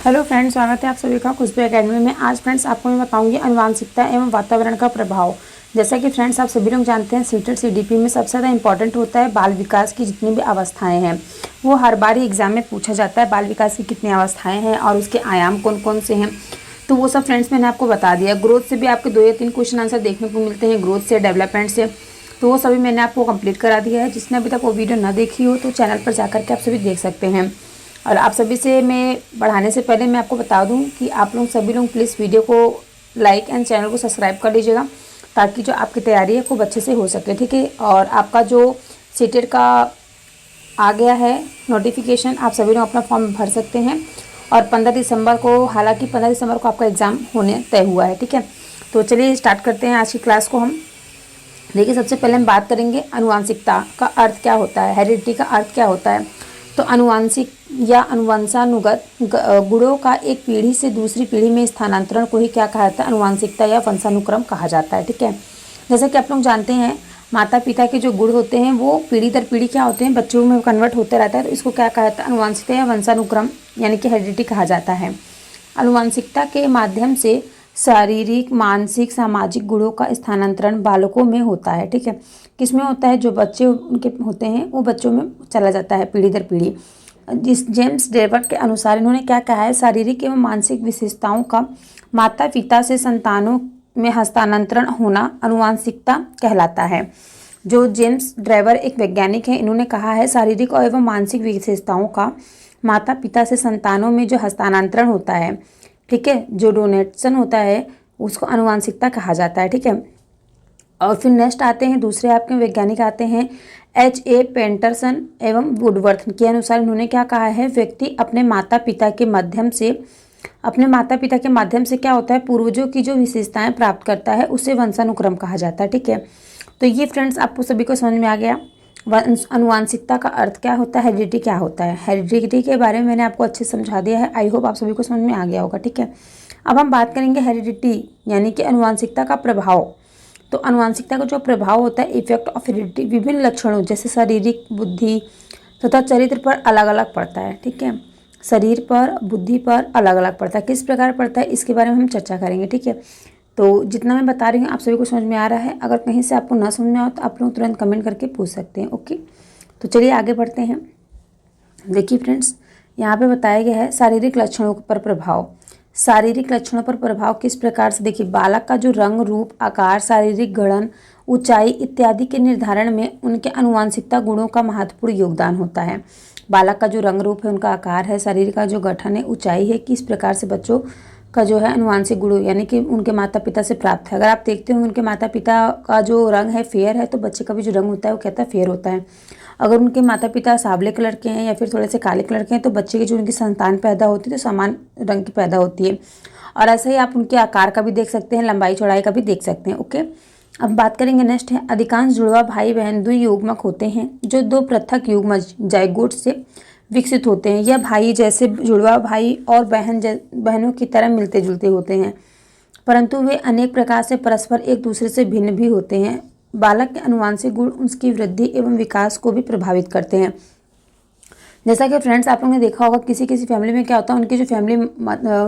Hello friends, स्वागत है आप सभी का खुशबू एकेडमी में। आज फ्रेंड्स आपको मैं बताऊंगी आनुवांशिकता एवं वातावरण का प्रभाव। जैसा कि फ्रेंड्स आप सभी लोग जानते हैं, सीटेट सीडीपी में सबसे ज़्यादा इंपॉर्टेंट होता है बाल विकास की जितनी भी अवस्थाएं हैं, वो हर बार ही एग्जाम में पूछा जाता है। बाल विकास की कितनी अवस्थाएँ हैं और उसके आयाम कौन कौन से हैं, तो वो सब फ्रेंड्स मैंने आपको बता दिया। ग्रोथ से भी आपके 2 या 3 क्वेश्चन आंसर देखने को मिलते हैं, ग्रोथ से, डेवलपमेंट से, तो वो सभी मैंने आपको कंप्लीट करा दिया है। जिसने अभी तक वो वीडियो ना देखी हो तो चैनल पर जाकर के आप सभी देख सकते हैं। और आप सभी से मैं बढ़ाने से पहले मैं आपको बता दूं कि आप लोग सभी लोग प्लीज़ वीडियो को लाइक एंड चैनल को सब्सक्राइब कर लीजिएगा, ताकि जो आपकी तैयारी है खूब अच्छे से हो सके, ठीक है। और आपका जो सीटेट का आ गया है नोटिफिकेशन, आप सभी लोग अपना फॉर्म भर सकते हैं। और 15 दिसंबर को, हालांकि 15 दिसंबर को आपका एग्ज़ाम होने तय हुआ है, ठीक है। तो चलिए स्टार्ट करते हैं आज की क्लास को हम। देखिए, सबसे पहले हम बात करेंगे आनुवांशिकता का अर्थ क्या होता है, हेरिडिटी का अर्थ क्या होता है। तो अनुवांशिक या अनुवंशानुगत गुणों का एक पीढ़ी से दूसरी पीढ़ी में स्थानांतरण को ही क्या कहा जाता है, अनुवांशिकता या वंशानुक्रम कहा जाता है, ठीक है। जैसा कि आप लोग जानते हैं, माता पिता के जो गुण होते हैं वो पीढ़ी दर पीढ़ी क्या होते हैं, बच्चों में कन्वर्ट होते रहता है। तो इसको क्या कहा जाता है, अनुवांशिकता या वंशानुक्रम यानी कि हेरिडिटी कहा जाता है। अनुवांशिकता के माध्यम से शारीरिक, मानसिक, सामाजिक गुणों का स्थानांतरण बालकों में होता है, ठीक है। किसमें होता है, जो बच्चे उनके होते हैं वो बच्चों में चला जाता है पीढ़ी दर पीढ़ी। जिस जेम्स डेवर्ट के अनुसार इन्होंने क्या कहा है, शारीरिक एवं मानसिक विशेषताओं का माता पिता से संतानों में हस्तांतरण होना अनुवांशिकता कहलाता है। जो जेम्स ड्रेवर एक वैज्ञानिक हैं, इन्होंने कहा है शारीरिक एवं मानसिक विशेषताओं का माता पिता से संतानों में जो हस्तांतरण होता है, ठीक है, जो डोनेशन होता है, उसको अनुवांशिकता कहा जाता है, ठीक है। और फिर नेक्स्ट आते हैं, दूसरे आपके वैज्ञानिक आते हैं H.A. पेंटरसन एवं वुडवर्थ के अनुसार इन्होंने क्या कहा है, व्यक्ति अपने माता पिता के माध्यम से क्या होता है, पूर्वजों की जो विशेषताएं प्राप्त करता है उसे वंशानुक्रम कहा जाता है, ठीक है। तो ये फ्रेंड्स आपको सभी को समझ में आ गया अनुवांशिकता का अर्थ क्या होता है, हेरिडिटी क्या होता है। हेरिडिटी के बारे में मैंने आपको अच्छे से समझा दिया है, आई होप आप सभी को समझ में आ गया होगा, ठीक है। अब हम बात करेंगे हेरिडिटी यानी कि अनुवांशिकता का प्रभाव। तो अनुवांशिकता का जो प्रभाव होता है, इफेक्ट ऑफ हेरिडिटी, विभिन्न लक्षणों जैसे शारीरिक, बुद्धि तथा चरित्र पर अलग अलग पड़ता है, ठीक है। शरीर पर, बुद्धि पर अलग अलग पड़ता है। किस प्रकार पड़ता है इसके बारे में हम चर्चा करेंगे, ठीक है। तो जितना मैं बता रही हूँ आप सभी को समझ में आ रहा है। अगर कहीं से आपको ना समझ में आओ तो आप लोग तुरंत कमेंट करके पूछ सकते हैं, ओके। तो चलिए आगे बढ़ते हैं। देखिए फ्रेंड्स, यहाँ पे बताया गया है शारीरिक लक्षणों पर प्रभाव। शारीरिक लक्षणों पर प्रभाव किस प्रकार से, देखिए, बालक का जो रंग, रूप, आकार, शारीरिक गठन, ऊंचाई इत्यादि के निर्धारण में उनके अनुवांशिकता गुणों का महत्वपूर्ण योगदान होता है। बालक का जो रंग रूप है, उनका आकार है, शरीर का जो गठन है, ऊंचाई है, किस प्रकार से बच्चों का जो है अनुवांशिक गुण यानी कि उनके माता पिता से प्राप्त है। अगर आप देखते हो उनके माता पिता का जो रंग है फेयर है, तो बच्चे का भी जो रंग होता है वो कहता है फेयर होता है। अगर उनके माता पिता सावले कलर के हैं या फिर थोड़े से काले कलर के हैं, तो बच्चे की जो उनकी संतान पैदा होती है तो समान रंग की पैदा होती है। और ऐसे ही आप उनके आकार का भी देख सकते हैं, लंबाई चौड़ाई का भी देख सकते हैं, ओके। अब बात करेंगे नेक्स्ट है, अधिकांश जुड़वा भाई बहन द्वियुग्मक होते हैं जो 2 पृथक युग्मज जाइगोट से विकसित होते हैं। यह भाई जैसे जुड़वा भाई और बहनों की तरह मिलते जुलते होते हैं, परंतु वे अनेक प्रकार से परस्पर एक दूसरे से भिन्न भी होते हैं। बालक के अनुवांशिक गुण उसकी वृद्धि एवं विकास को भी प्रभावित करते हैं। जैसा कि फ्रेंड्स आप लोगों ने देखा होगा, किसी किसी फैमिली में क्या होता है, उनके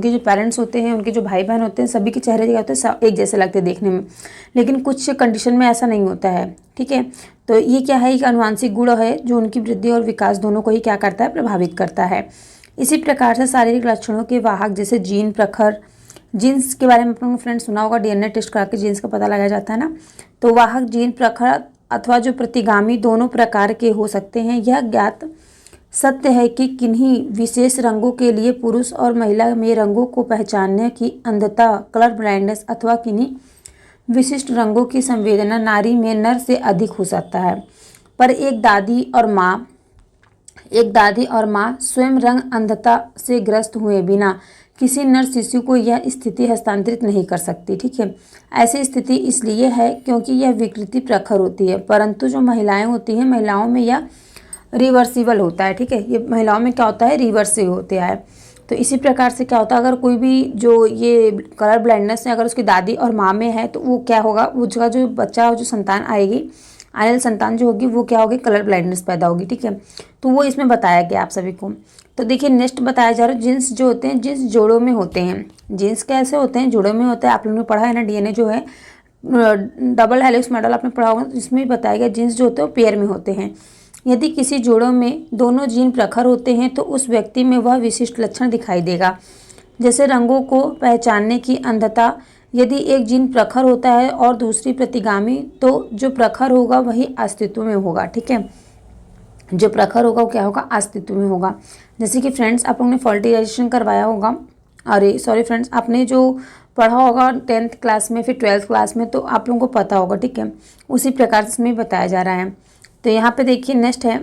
जो पेरेंट्स होते हैं, उनके जो भाई बहन होते हैं, सभी के चेहरे क्या होते हैं, एक जैसे लगते हैं देखने में। लेकिन कुछ कंडीशन में ऐसा नहीं होता है, ठीक है। तो ये क्या है, एक अनुवांशिक गुण है जो उनकी वृद्धि और विकास दोनों को ही क्या करता है, प्रभावित करता है। इसी प्रकार से शारीरिक लक्षणों के वाहक जैसे जीन प्रखर, जीन्स के बारे में आप लोगों ने फ्रेंड्स सुना होगा, DNA टेस्ट करा के जीन्स का पता लगाया जाता है ना। तो वाहक जीन प्रखर अथवा जो प्रतिगामी दोनों प्रकार के हो सकते हैं। यह ज्ञात सत्य है कि किन्हीं विशेष रंगों के लिए पुरुष और महिला में रंगों को पहचानने की अंधता, कलर ब्लाइंडनेस, अथवा किन्हीं विशिष्ट रंगों की संवेदना नारी में नर से अधिक हो सकता है। पर एक दादी और माँ स्वयं रंग अंधता से ग्रस्त हुए बिना किसी नर शिशु को यह स्थिति हस्तांतरित नहीं कर सकती, ठीक है। ऐसी स्थिति इसलिए है क्योंकि यह विकृति प्रखर होती है, परंतु जो महिलाएं होती हैं, महिलाओं में यह रिवर्सिबल होता है, ठीक है। ये महिलाओं में क्या होता है, रिवर्सिबल होता है। तो इसी प्रकार से क्या होता है, अगर कोई भी जो ये कलर ब्लाइंडनेस है अगर उसकी दादी और माँ में है, तो वो क्या होगा, उसका जो बच्चा जो संतान आएगी आने वाली संतान जो होगी वो क्या होगी, कलर ब्लाइंडनेस पैदा होगी। ठीक है, तो वो इसमें बताया गया आप सभी को। तो देखिए नेक्स्ट बताया जा रहा है जीन्स जो होते हैं, जीन्स जोड़ों में होते हैं। जीन्स कैसे होते हैं, जोड़ों में होता है। आप लोगों ने पढ़ा है ना, डीएनए जो है डबल हेलिक्स मॉडल आपने पढ़ा होगा, तो इसमें भी बताया गया जीन्स जो होते हैं वो पेयर में होते हैं। यदि किसी जोड़ों में दोनों जीन प्रखर होते हैं तो उस व्यक्ति में वह विशिष्ट लक्षण दिखाई देगा, जैसे रंगों को पहचानने की अंधता। यदि एक जीन प्रखर होता है और दूसरी प्रतिगामी, तो जो प्रखर होगा वही अस्तित्व में होगा। ठीक है, जो प्रखर होगा वो क्या होगा, अस्तित्व में होगा। जैसे कि फ्रेंड्स आप लोगों ने फर्टिलाइजेशन करवाया होगा, अरे सॉरी फ्रेंड्स, आपने जो पढ़ा होगा 10th क्लास में, फिर 12th क्लास में, तो आप लोगों को पता होगा। ठीक है, उसी प्रकार से इसमें बताया जा रहा है। तो यहाँ पे देखिए नेक्स्ट है,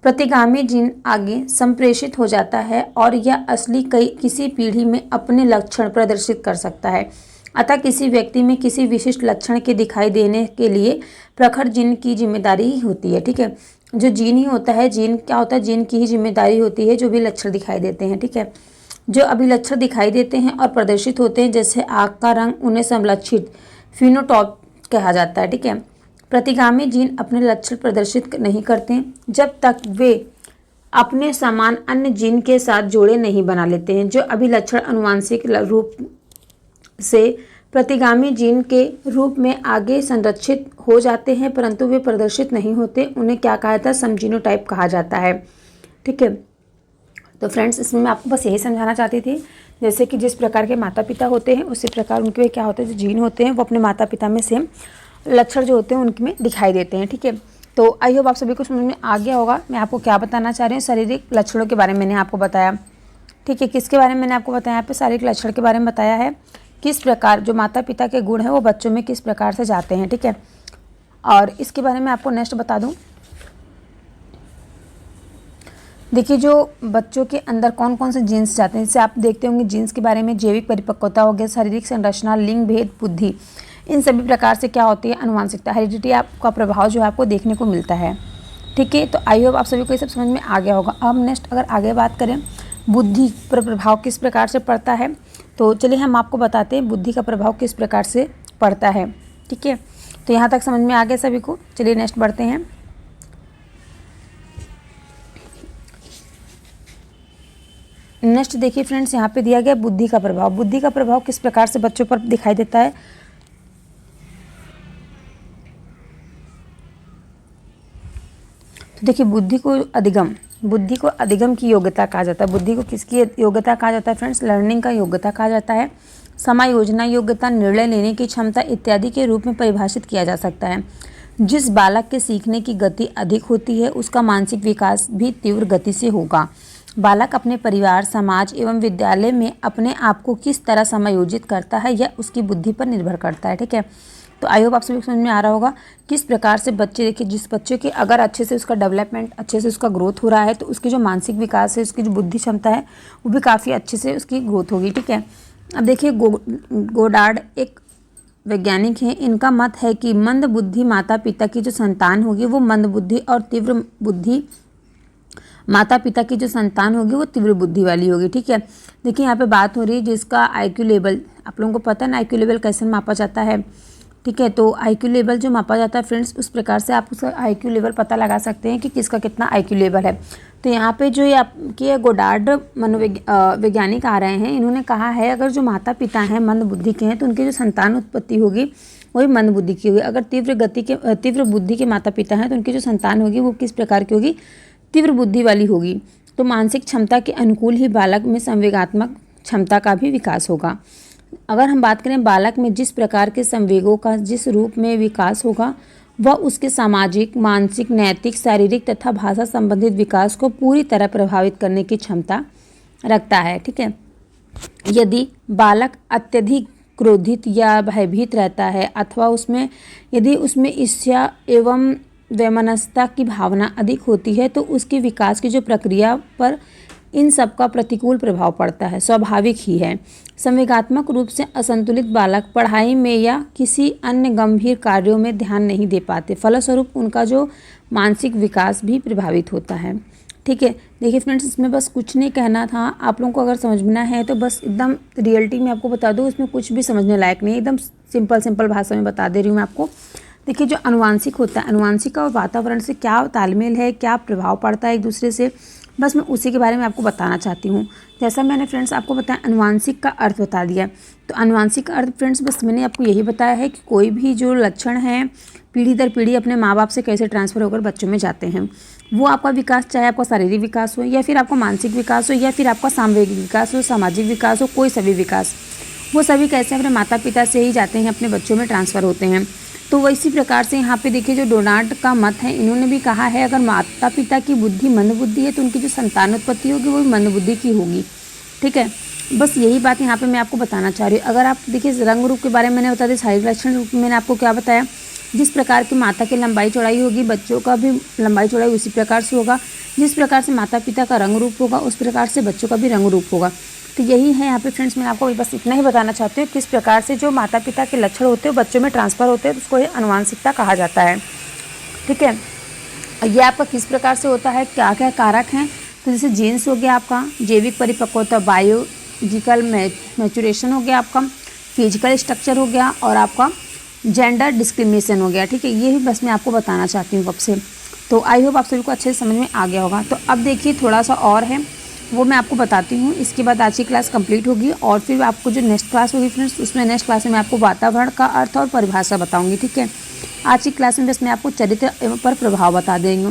प्रतिगामी जीन आगे संप्रेषित हो जाता है और यह असली किसी पीढ़ी में अपने लक्षण प्रदर्शित कर सकता है। अतः किसी व्यक्ति में किसी विशिष्ट लक्षण के दिखाई देने के लिए प्रखर जीन की जिम्मेदारी ही होती है। ठीक है, जो जीन ही होता है, जीन क्या होता है, जीन की ही जिम्मेदारी होती है जो भी लक्षण दिखाई देते हैं। ठीक है, जो अभिलक्षण दिखाई देते हैं और प्रदर्शित होते हैं, जैसे आँख का रंग, उन्हें संलक्षित फिनोटाइप कहा जाता है। ठीक है, प्रतिगामी जीन अपने लक्षण प्रदर्शित नहीं करते जब तक वे अपने समान अन्य जीन के साथ जोड़े नहीं बना लेते हैं। जो अभिलक्षण आनुवंशिक रूप से प्रतिगामी जीन के रूप में आगे संरक्षित हो जाते हैं परंतु वे प्रदर्शित नहीं होते, उन्हें क्या कहा जाता है, समजीनोटाइप कहा जाता है। ठीक है, तो फ्रेंड्स इसमें मैं आपको बस यही समझाना चाहती थी, जैसे कि जिस प्रकार के माता पिता होते हैं उसी प्रकार उनके क्या होते हैं, जो जीन होते हैं वो अपने माता पिता में सेम लक्षण जो होते हैं उनके में दिखाई देते हैं। ठीक है, तो आई होप आप सभी को समझ में आ गया होगा मैं आपको क्या बताना चाह रही हूँ। शारीरिक लक्षणों के बारे में मैंने आपको बताया। ठीक है, किसके बारे में मैंने आपको बताया, यहाँ पे शारीरिक लक्षण के बारे में बताया है, किस प्रकार जो माता पिता के गुण हैं वो बच्चों में किस प्रकार से जाते हैं। ठीक है, और इसके बारे में आपको नेक्स्ट बता दूँ। देखिए जो बच्चों के अंदर कौन कौन से जीन्स जाते हैं, जैसे आप देखते होंगे जीन्स के बारे में, जैविक परिपक्वता हो गया, शारीरिक संरचना, लिंग भेद, बुद्धि, इन सभी प्रकार से क्या होती है, आनुवंशिकता, हेरिडिटी आपका प्रभाव जो है आपको देखने को मिलता है। ठीक है, तो आई होप आप सभी को ये सब समझ में आ गया होगा। अब नेक्स्ट अगर आगे बात करें बुद्धि पर प्रभाव किस प्रकार से पड़ता है, तो चलिए हम आपको बताते हैं बुद्धि का प्रभाव किस प्रकार से पड़ता है। ठीक है, तो यहाँ तक समझ में आ गया सभी को। चलिए नेक्स्ट बढ़ते हैं। नेक्स्ट देखिए फ्रेंड्स, यहाँ पे दिया गया बुद्धि का प्रभाव। बुद्धि का प्रभाव किस प्रकार से बच्चों पर दिखाई देता है, तो देखिए बुद्धि को अधिगम की योग्यता कहा जाता है। बुद्धि को किसकी योग्यता कहा जाता है फ्रेंड्स, लर्निंग का योग्यता कहा जाता है। समायोजना योग्यता, निर्णय लेने की क्षमता इत्यादि के रूप में परिभाषित किया जा सकता है। जिस बालक के सीखने की गति अधिक होती है उसका मानसिक विकास भी तीव्र गति से होगा। बालक अपने परिवार, समाज एवं विद्यालय में अपने आप को किस तरह समायोजित करता है यह उसकी बुद्धि पर निर्भर करता है। ठीक है, तो आई होप आप सभी को समझ में आ रहा होगा किस प्रकार से बच्चे, देखिए जिस बच्चे के अगर अच्छे से उसका डेवलपमेंट, अच्छे से उसका ग्रोथ हो रहा है तो उसकी जो मानसिक विकास है, उसकी जो बुद्धि क्षमता है वो भी काफ़ी अच्छे से उसकी ग्रोथ होगी। ठीक है, अब देखिए गोडार्ड एक वैज्ञानिक हैं, इनका मत है कि मंद बुद्धि माता पिता की जो संतान होगी वो मंद बुद्धि और तीव्र बुद्धि माता पिता की जो संतान होगी वो तीव्र बुद्धि वाली होगी। ठीक है, देखिए यहाँ पे बात हो रही है जिसका आईक्यू लेवल, आप लोगों को पता है ना आईक्यू लेवल कैसे मापा जाता है। ठीक है, तो आईक्यू लेवल जो मापा जाता है फ्रेंड्स, उस प्रकार से आप उसका आईक्यू लेवल पता लगा सकते हैं कि किसका कितना आईक्यू लेवल है। तो यहाँ पे जो ये आपके गोडार्ड मनोवैज्ञानिक आ रहे हैं, इन्होंने कहा है अगर जो माता पिता हैं मंद बुद्धि के हैं तो उनकी जो संतान उत्पत्ति होगी वही मंद बुद्धि की होगी। अगर तीव्र बुद्धि के माता पिता हैं तो उनकी जो संतान होगी वो किस प्रकार की होगी, तीव्र बुद्धि वाली होगी। तो मानसिक क्षमता के अनुकूल ही बालक में संवेगात्मक क्षमता का भी विकास होगा। अगर हम बात करें बालक में जिस प्रकार के संवेगों का जिस रूप में विकास होगा वह उसके सामाजिक, मानसिक, नैतिक, शारीरिक तथा भाषा संबंधित विकास को पूरी तरह प्रभावित करने की क्षमता रखता है। ठीक है, यदि बालक अत्यधिक क्रोधित या भयभीत रहता है अथवा यदि उसमें ईर्ष्या एवं वैमनस्यता की भावना अधिक होती है तो उसके विकास की जो प्रक्रिया पर इन सब का प्रतिकूल प्रभाव पड़ता है, स्वाभाविक ही है। संवेगात्मक रूप से असंतुलित बालक पढ़ाई में या किसी अन्य गंभीर कार्यों में ध्यान नहीं दे पाते, फलस्वरूप उनका जो मानसिक विकास भी प्रभावित होता है। ठीक है, देखिए फ्रेंड्स इसमें बस कुछ नहीं कहना था, आप लोगों को अगर समझना है तो बस एकदम रियलिटी में आपको बता दूँ, इसमें कुछ भी समझने लायक नहीं, एकदम सिंपल भाषा में बता दे रही हूँ मैं आपको। देखिए जो अनुवांशिक होता है, अनुवांशिक और वातावरण से क्या तालमेल है, क्या प्रभाव पड़ता है एक दूसरे से, बस मैं उसी के बारे में आपको बताना चाहती हूँ। जैसा मैंने फ्रेंड्स आपको बताया अनुवांशिक का अर्थ बता दिया। तो अनुवांशिक का अर्थ फ्रेंड्स बस मैंने आपको यही बताया है कि कोई भी जो लक्षण हैं पीढ़ी दर पीढ़ी अपने माँ बाप से कैसे ट्रांसफ़र होकर बच्चों में जाते हैं, वो आपका विकास, चाहे आपका शारीरिक विकास हो या फिर आपका मानसिक विकास हो या फिर आपका सामूहिक विकास हो, सामाजिक विकास हो, कोई सभी विकास, वो सभी कैसे अपने माता पिता से ही जाते हैं, अपने बच्चों में ट्रांसफ़र होते हैं। तो वैसी प्रकार से यहाँ पे देखिए जो डोनाल्ड का मत है, इन्होंने भी कहा है अगर माता पिता की बुद्धि मंदबुद्धि है तो उनकी जो संतानोत्पत्ति होगी वो भी मंदबुद्धि की होगी। ठीक है, बस यही बात यहाँ पे मैं आपको बताना चाह रही हूँ। अगर आप देखिए रंग रूप के बारे में मैंने बता दिया, शारीरिक लक्षण रूप में मैंने आपको क्या बताया, जिस प्रकार की माता की लंबाई चौड़ाई होगी बच्चों का भी लंबाई चौड़ाई उसी प्रकार से होगा। जिस प्रकार से माता पिता का रंग रूप होगा उस प्रकार से बच्चों का भी रंग रूप होगा। तो यही है यहाँ पे फ्रेंड्स, मैं आपको बस इतना ही बताना चाहती हूँ किस प्रकार से जो माता पिता के लक्षण होते हैं बच्चों में ट्रांसफ़र होते हैं, तो उसको ये अनुवांशिकता कहा जाता है। ठीक है, ये आपका किस प्रकार से होता है, क्या क्या कारक हैं, तो जैसे जीन्स हो गया आपका, जैविक परिपक्वता, बायोलॉजिकल मैचुरेशन हो गया आपका, फिजिकल स्ट्रक्चर हो गया और आपका जेंडर डिस्क्रिमिनेशन हो गया। ठीक है, ये भी बस मैं आपको बताना चाहती हूँ आपसे। तो आई होप आप सभी को अच्छे से समझ में आ गया होगा। तो अब देखिए थोड़ा सा और है वो मैं आपको बताती हूँ, इसके बाद आज की क्लास कंप्लीट होगी और फिर आपको जो नेक्स्ट क्लास होगी फ्रेंड्स, उसमें नेक्स्ट क्लास में मैं आपको वातावरण का अर्थ और परिभाषा बताऊँगी। ठीक है, आज की क्लास में बस मैं आपको चरित्र पर प्रभाव बता देंगे।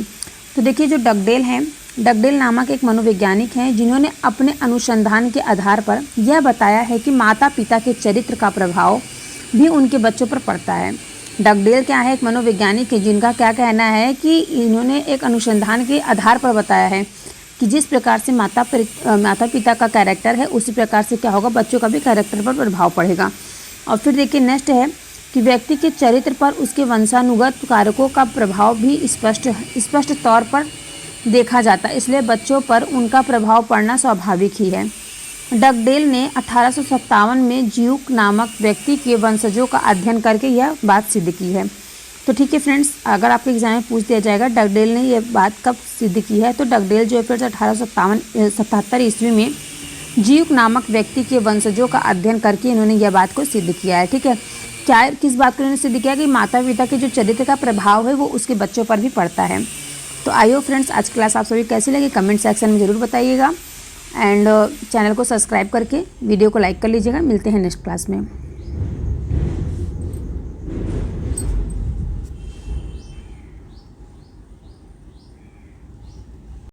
तो देखिए जो डगडेल हैं, डगडेल नामक एक मनोवैज्ञानिक हैं जिन्होंने अपने अनुसंधान के आधार पर यह बताया है कि माता पिता के चरित्र का प्रभाव भी उनके बच्चों पर पड़ता है। डगडेल क्या है, एक मनोवैज्ञानिक है जिनका क्या कहना है कि इन्होंने एक अनुसंधान के आधार पर बताया है कि जिस प्रकार से माता पिता का कैरेक्टर है उसी प्रकार से क्या होगा, बच्चों का भी कैरेक्टर पर प्रभाव पड़ेगा। और फिर देखिए नेक्स्ट है कि व्यक्ति के चरित्र पर उसके वंशानुगत कारकों का प्रभाव भी स्पष्ट तौर पर देखा जाता है, इसलिए बच्चों पर उनका प्रभाव पड़ना स्वाभाविक ही है। डगडेल ने 1857 में जियूक नामक व्यक्ति के वंशजों का अध्ययन करके यह बात सिद्ध की है। तो ठीक है फ्रेंड्स, अगर आपके एग्जाम में पूछ दिया जाएगा डगडेल ने यह बात कब सिद्ध की है, तो डगडेल जो है फिर 1877 ईस्वी में जियूक नामक व्यक्ति के वंशजों का अध्ययन करके इन्होंने यह बात को सिद्ध किया है। ठीक है, क्या किस बात को इन्होंने सिद्ध किया कि माता पिता के जो चरित्र का प्रभाव है वो उसके बच्चों पर भी पड़ता है। तो आइए फ्रेंड्स, आज क्लास आप सभी कैसी लगी कमेंट सेक्शन में ज़रूर बताइएगा एंड चैनल को सब्सक्राइब करके वीडियो को लाइक कर लीजिएगा। मिलते हैं नेक्स्ट क्लास में।